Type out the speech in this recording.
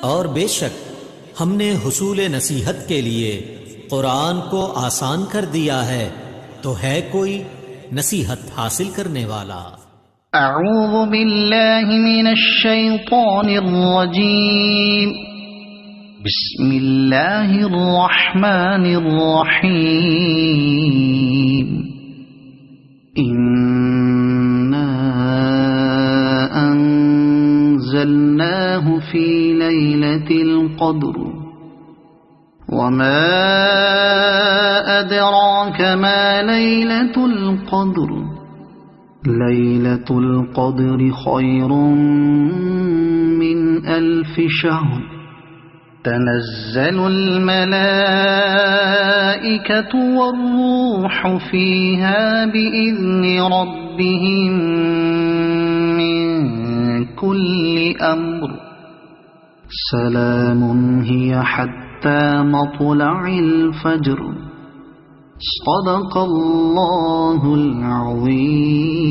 और बेशक हमने हुसूल नसीहत के लिए कुरान को आसान कर दिया है, तो है कोई नसीहत हासिल करने वाला। अऊज़ु बिल्लाहि मिनश शैतानिर रजीम। बिस्मिल्लाहिर रहमानिर रहीम। इन्ना अंज़लनाहु फी लैलतिल क़द्र वमा अदराक मा लैलतुल क़द्र लैलतुल क़द्रि खैरुम मिन अल्फि शहर तनज़्ज़लुल मलाइकतु वर्रूहु फ़ीहा बिइज़्नि रब्बिहिम मिन कुल्लि अम्र सलामुन हिय हत्ता मत्लइल फज्र। सदक़ल्लाहुल अज़ीम।